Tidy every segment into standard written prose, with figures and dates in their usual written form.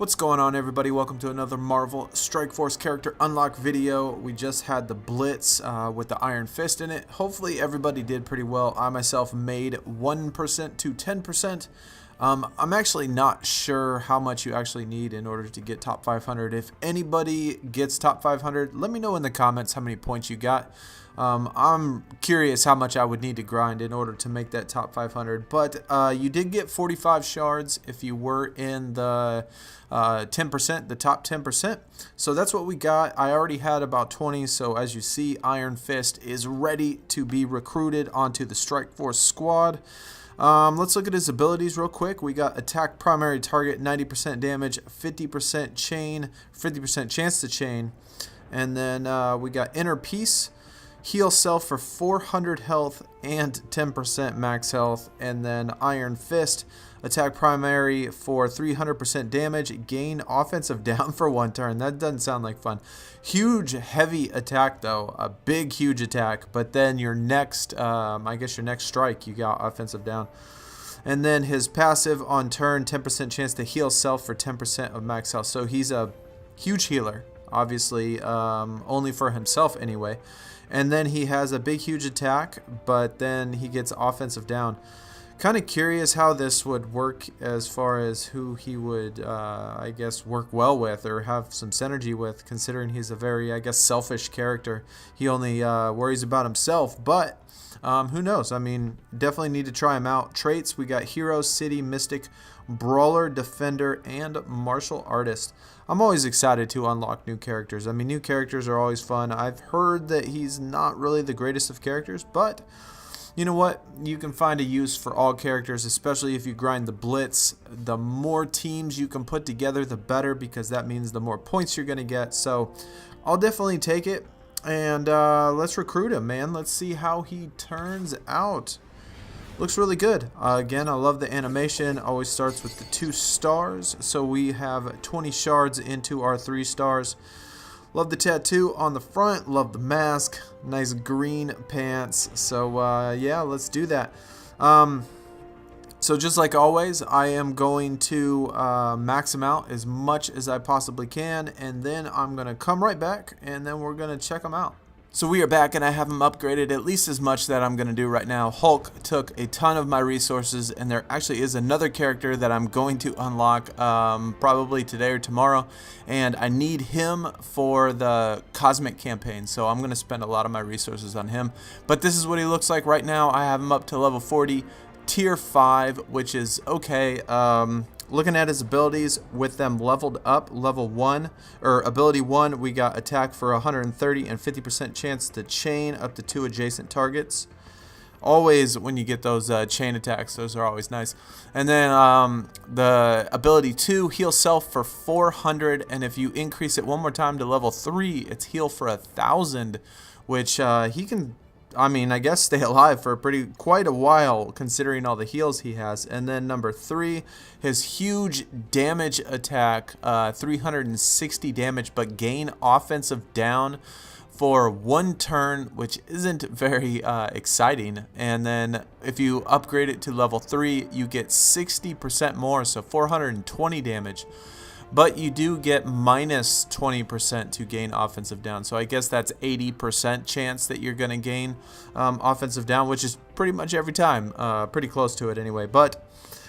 What's going on, everybody? Welcome to another Marvel Strike Force character unlock video. We just had the Blitz with the Iron Fist in it. Hopefully everybody did pretty well. I myself made 1% to 10%. I'm actually not sure how much you actually need in order to get top 500. If anybody gets top 500, let me know in the comments how many points you got. I'm curious how much I would need to grind in order to make that top 500, but you did get 45 shards if you were in the 10%, the top 10%. So that's what we got. I already had about 20, so as you see, Iron Fist is ready to be recruited onto the Strike Force squad. Let's look at his abilities real quick. We got attack primary target, 90% damage, 50% chain, 50% chance to chain, and then we got inner peace. Heal self for 400 health and 10% max health, and then Iron Fist, attack primary for 300% damage, gain offensive down for 1 turn. That doesn't sound like fun. Huge heavy attack though, a big huge attack, but then your next, I guess your next strike, you got offensive down. And then his passive on turn, 10% chance to heal self for 10% of max health. So he's a huge healer, obviously, only for himself anyway. And then he has a big huge attack, but then he gets offensive down. Kind of curious how this would work as far as who he would, I guess, work well with or have some synergy with, considering he's a very, I guess, selfish character. He only worries about himself, but who knows? I mean, definitely need to try him out. Traits, we got Hero, City, Mystic, Brawler, Defender, and Martial Artist. I'm always excited to unlock new characters. I mean, new characters are always fun. I've heard that he's not really the greatest of characters, but you know what? You can find a use for all characters, especially if you grind the Blitz. The more teams you can put together, the better, because that means the more points you're going to get. So I'll definitely take it, and let's recruit him, man. Let's see how he turns out. Looks really good. Again, I love the animation. Always starts with the 2 stars. So we have 20 shards into our 3 stars. Love the tattoo on the front. Love the mask. Nice green pants. So yeah, let's do that. So just like always, I am going to max him out as much as I possibly can. And then I'm going to come right back and then we're going to check him out. So we are back, and I have him upgraded at least as much that I'm going to do right now. Hulk took a ton of my resources, and there actually is another character that I'm going to unlock probably today or tomorrow, and I need him for the Cosmic campaign, so I'm going to spend a lot of my resources on him. But this is what he looks like right now. I have him up to level 40, tier 5, which is okay. Looking at his abilities, with them leveled up, level 1, or ability 1, we got attack for 130 and 50% chance to chain up to 2 adjacent targets. Always, when you get those chain attacks, those are always nice. And then the ability 2, heal self for 400, and if you increase it one more time to level 3, it's heal for 1,000, which he can, I mean, I guess stay alive for quite a while, considering all the heals he has. And then number 3, his huge damage attack, 360 damage, but gain offensive down for 1 turn, which isn't very exciting. And then if you upgrade it to level 3, you get 60% more, so 420 damage. But you do get minus 20% to gain offensive down. So I guess that's 80% chance that you're going to gain offensive down, which is pretty much every time. Pretty close to it anyway. But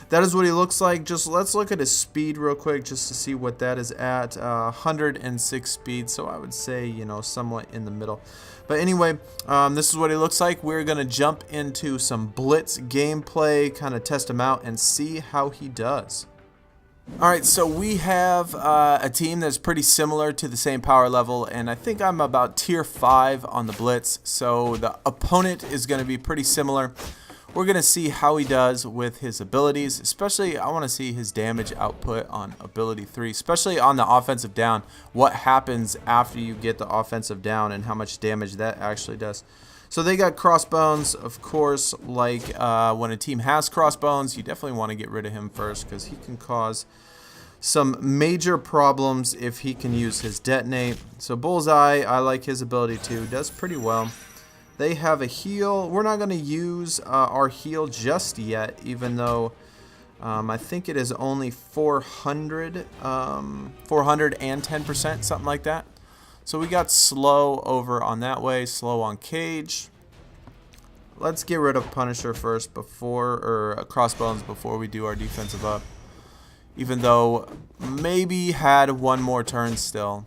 that is what he looks like. Just let's look at his speed real quick just to see what that is at. 106 speed. So I would say, you know, somewhat in the middle. But anyway, this is what he looks like. We're going to jump into some Blitz gameplay, kind of test him out and see how he does. Alright, so we have a team that's pretty similar to the same power level, and I think I'm about tier 5 on the Blitz, so the opponent is going to be pretty similar. We're going to see how he does with his abilities, especially I want to see his damage output on ability 3, especially on the offensive down. What happens after you get the offensive down and how much damage that actually does. So they got crossbones, of course. Like when a team has crossbones, you definitely want to get rid of him first because he can cause some major problems if he can use his detonate. So Bullseye, I like his ability too, does pretty well. They have a heal. We're not going to use our heal just yet, even though I think it is only 400, 410%, something like that. So we got slow over on that way, slow on Cage. Let's get rid of Punisher first or Crossbones before we do our defensive up. Even though maybe had one more turn still.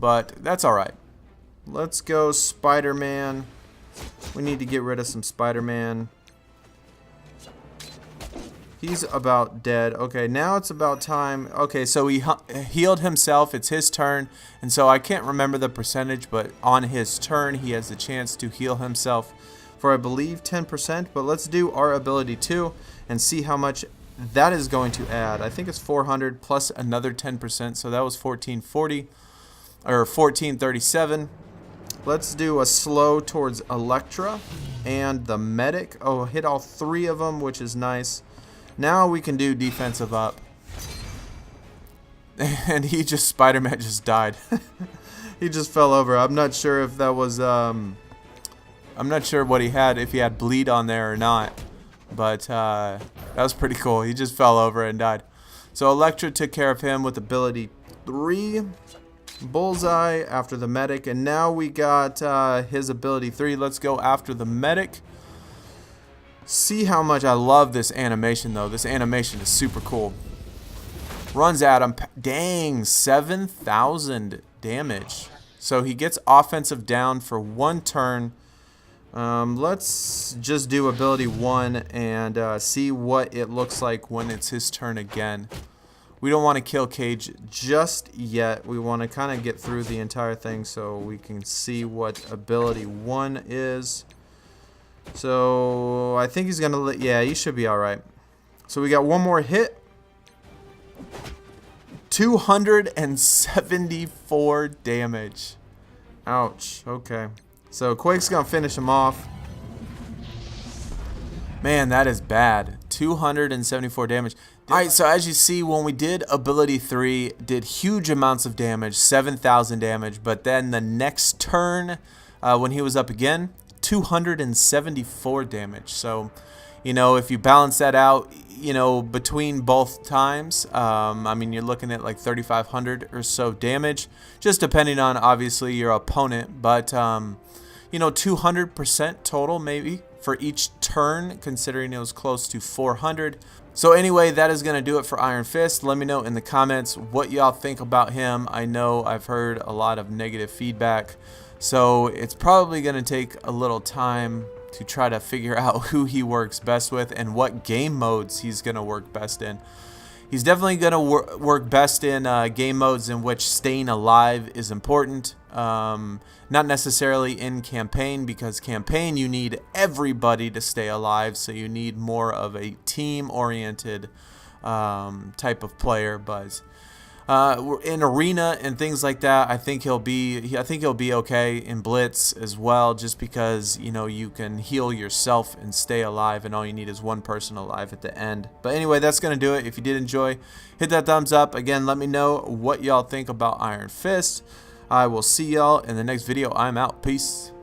But that's alright. Let's go Spider-Man. We need to get rid of some Spider-Man. He's about dead. Okay, now it's about time. Okay, so he healed himself. It's his turn. And so I can't remember the percentage, but on his turn, he has the chance to heal himself for, I believe, 10%. But let's do our ability 2 and see how much that is going to add. I think it's 400 plus another 10%. So that was 1440 or 1437. Let's do a slow towards Electra and the medic. Oh, hit all 3 of them, which is nice. Now we can do defensive up. And Spider-Man just died. He just fell over. I'm not sure if that was, I'm not sure what he had, if he had bleed on there or not. But that was pretty cool. He just fell over and died. So Electra took care of him with ability 3. Bullseye after the medic. And now we got his ability 3. Let's go after the medic. See how much I love this animation, though. This animation is super cool. Runs at him. Dang, 7,000 damage. So he gets offensive down for 1 turn. Let's just do ability 1 and see what it looks like when it's his turn again. We don't want to kill Cage just yet. We want to kind of get through the entire thing so we can see what ability 1 is. So I think he's gonna yeah, he should be alright. So we got one more hit. 274 damage. Ouch. Okay. So Quake's gonna finish him off. Man, that is bad. 274 damage. Alright, so as you see, when we did ability 3, did huge amounts of damage, 7,000 damage, but then the next turn, when he was up again, 274 damage. So, you know, if you balance that out, you know, between both times, I mean, you're looking at like 3,500 or so damage, just depending on obviously your opponent. But, you know, 200% total maybe for each turn, considering it was close to 400. So anyway, that is going to do it for Iron Fist. Let me know in the comments what y'all think about him. I know I've heard a lot of negative feedback. So it's probably going to take a little time to try to figure out who he works best with and what game modes he's going to work best in. He's definitely going to work best in game modes in which staying alive is important. Not necessarily in campaign, because campaign you need everybody to stay alive, so you need more of a team-oriented type of player. But in arena and things like that, I think he'll be okay in Blitz as well, just because, you know, you can heal yourself and stay alive, and all you need is one person alive at the end. But anyway, that's gonna do it. If you did enjoy, hit that thumbs up. Again, let me know what y'all think about Iron Fist. I will see y'all in the next video. I'm out. Peace.